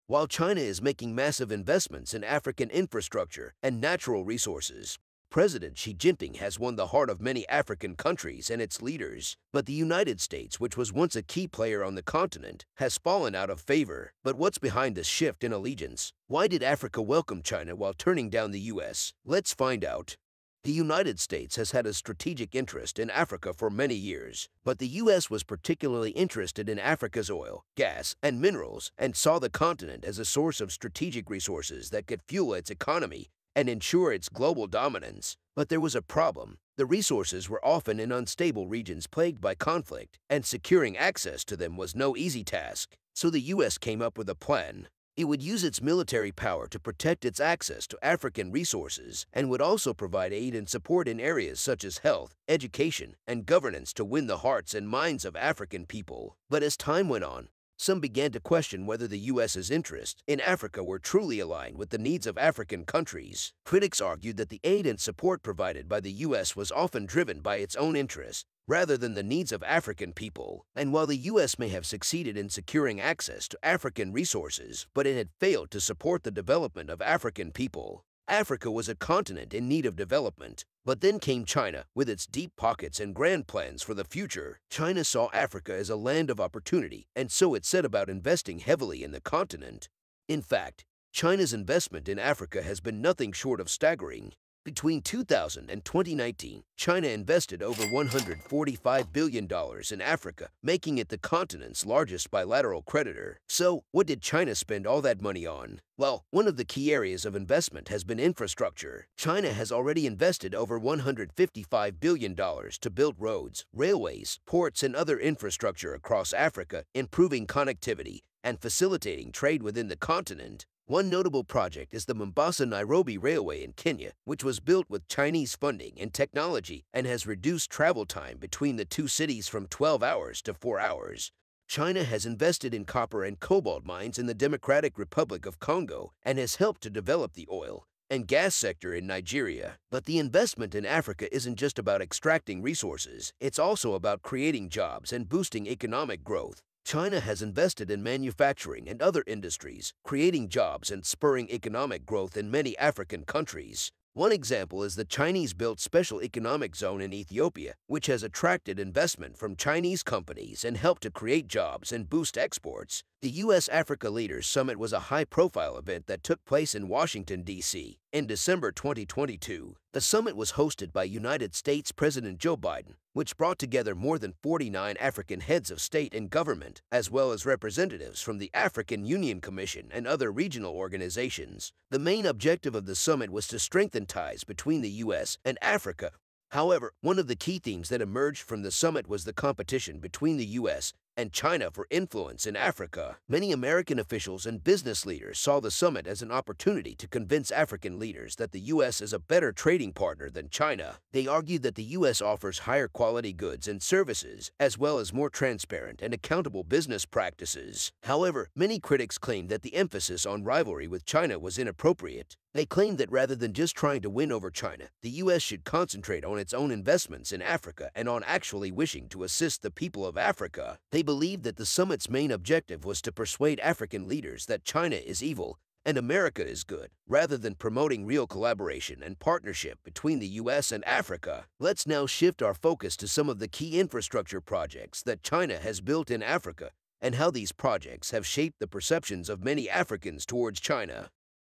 While China is making massive investments in African infrastructure and natural resources, President Xi Jinping has won the heart of many African countries and its leaders. But the United States, which was once a key player on the continent, has fallen out of favor. But what's behind this shift in allegiance? Why did Africa welcome China while turning down the US? Let's find out. The United States has had a strategic interest in Africa for many years, but the U.S. was particularly interested in Africa's oil, gas, and minerals and saw the continent as a source of strategic resources that could fuel its economy and ensure its global dominance. But there was a problem. The resources were often in unstable regions plagued by conflict, and securing access to them was no easy task. So the U.S. came up with a plan. It would use its military power to protect its access to African resources and would also provide aid and support in areas such as health, education, and governance to win the hearts and minds of African people. But as time went on, some began to question whether the U.S.'s interests in Africa were truly aligned with the needs of African countries. Critics argued that the aid and support provided by the U.S. was often driven by its own interests rather than the needs of African people. And while the U.S. may have succeeded in securing access to African resources, but it had failed to support the development of African people. Africa was a continent in need of development. But then came China, with its deep pockets and grand plans for the future. China saw Africa as a land of opportunity, and so it set about investing heavily in the continent. In fact, China's investment in Africa has been nothing short of staggering. Between 2000 and 2019, China invested over $145 billion in Africa, making it the continent's largest bilateral creditor. So, what did China spend all that money on? Well, one of the key areas of investment has been infrastructure. China has already invested over $155 billion to build roads, railways, ports, and other infrastructure across Africa, improving connectivity and facilitating trade within the continent. One notable project is the Mombasa-Nairobi Railway in Kenya, which was built with Chinese funding and technology and has reduced travel time between the two cities from 12 hours to 4 hours. China has invested in copper and cobalt mines in the Democratic Republic of Congo and has helped to develop the oil and gas sector in Nigeria. But the investment in Africa isn't just about extracting resources, it's also about creating jobs and boosting economic growth. China has invested in manufacturing and other industries, creating jobs and spurring economic growth in many African countries. One example is the Chinese-built Special Economic Zone in Ethiopia, which has attracted investment from Chinese companies and helped to create jobs and boost exports. The U.S.-Africa Leaders Summit was a high-profile event that took place in Washington, D.C. in December 2022. The summit was hosted by United States President Joe Biden, which brought together more than 49 African heads of state and government, as well as representatives from the African Union Commission and other regional organizations. The main objective of the summit was to strengthen ties between the U.S. and Africa. However, one of the key themes that emerged from the summit was the competition between the U.S. and China for influence in Africa. Many American officials and business leaders saw the summit as an opportunity to convince African leaders that the U.S. is a better trading partner than China. They argued that the U.S. offers higher quality goods and services, as well as more transparent and accountable business practices. However, many critics claimed that the emphasis on rivalry with China was inappropriate. They claimed that rather than just trying to win over China, the U.S. should concentrate on its own investments in Africa and on actually wishing to assist the people of Africa. They believed that the summit's main objective was to persuade African leaders that China is evil and America is good, rather than promoting real collaboration and partnership between the U.S. and Africa. Let's now shift our focus to some of the key infrastructure projects that China has built in Africa and how these projects have shaped the perceptions of many Africans towards China.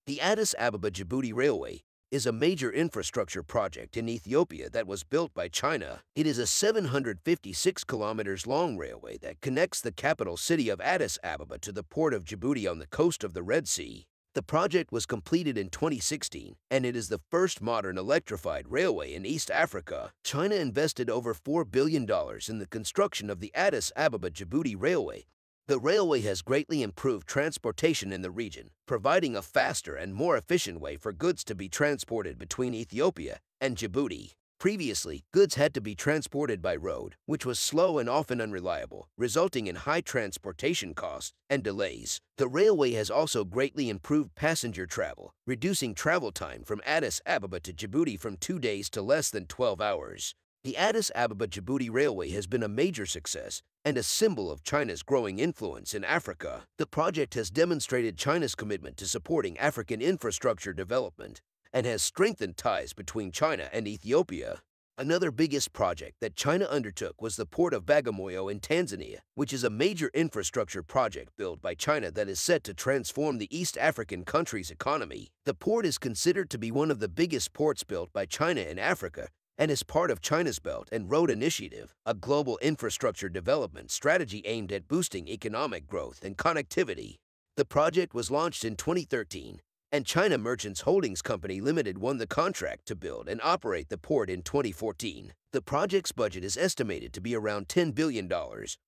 The Addis Ababa-Djibouti Railway is a major infrastructure project in Ethiopia that was built by China. It is a 756 kilometers long railway that connects the capital city of Addis Ababa to the port of Djibouti on the coast of the Red Sea. The project was completed in 2016, and it is the first modern electrified railway in East Africa. China invested over $4 billion in the construction of the Addis Ababa-Djibouti Railway. The railway has greatly improved transportation in the region, providing a faster and more efficient way for goods to be transported between Ethiopia and Djibouti. Previously, goods had to be transported by road, which was slow and often unreliable, resulting in high transportation costs and delays. The railway has also greatly improved passenger travel, reducing travel time from Addis Ababa to Djibouti from 2 days to less than 12 hours. The Addis Ababa-Djibouti Railway has been a major success and a symbol of China's growing influence in Africa. The project has demonstrated China's commitment to supporting African infrastructure development and has strengthened ties between China and Ethiopia. Another biggest project that China undertook was the Port of Bagamoyo in Tanzania, which is a major infrastructure project built by China that is set to transform the East African country's economy. The port is considered to be one of the biggest ports built by China in Africa and is part of China's Belt and Road Initiative, a global infrastructure development strategy aimed at boosting economic growth and connectivity. The project was launched in 2013, and China Merchants Holdings Company Limited won the contract to build and operate the port in 2014. The project's budget is estimated to be around $10 billion,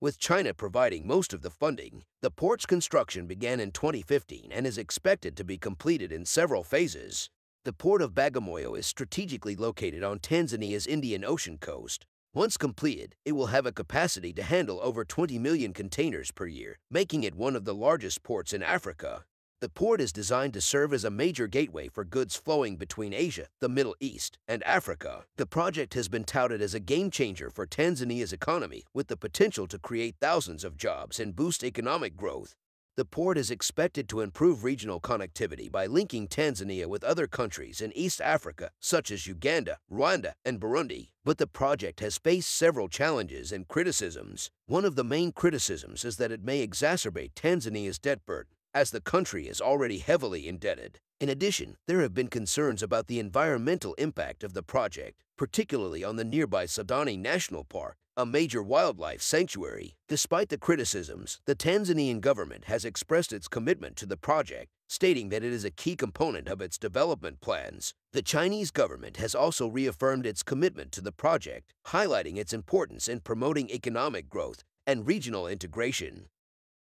with China providing most of the funding. The port's construction began in 2015 and is expected to be completed in several phases. The Port of Bagamoyo is strategically located on Tanzania's Indian Ocean coast. Once completed, it will have a capacity to handle over 20 million containers per year, making it one of the largest ports in Africa. The port is designed to serve as a major gateway for goods flowing between Asia, the Middle East, and Africa. The project has been touted as a game-changer for Tanzania's economy, with the potential to create thousands of jobs and boost economic growth. The port is expected to improve regional connectivity by linking Tanzania with other countries in East Africa, such as Uganda, Rwanda, and Burundi. But the project has faced several challenges and criticisms. One of the main criticisms is that it may exacerbate Tanzania's debt burden, as the country is already heavily indebted. In addition, there have been concerns about the environmental impact of the project, particularly on the nearby Sadani National Park, a major wildlife sanctuary. Despite the criticisms, the Tanzanian government has expressed its commitment to the project, stating that it is a key component of its development plans. The Chinese government has also reaffirmed its commitment to the project, highlighting its importance in promoting economic growth and regional integration.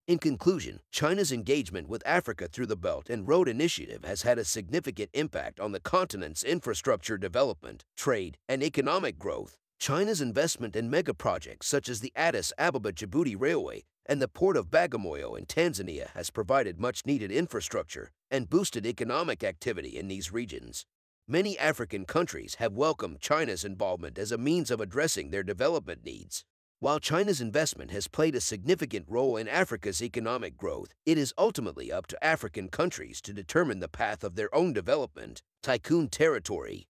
In conclusion, China's engagement with Africa through the Belt and Road Initiative has had a significant impact on the continent's infrastructure development, trade, and economic growth. China's investment in mega-projects such as the Addis Ababa-Djibouti Railway and the Port of Bagamoyo in Tanzania has provided much-needed infrastructure and boosted economic activity in these regions. Many African countries have welcomed China's involvement as a means of addressing their development needs. While China's investment has played a significant role in Africa's economic growth, it is ultimately up to African countries to determine the path of their own development. Tycoon territory.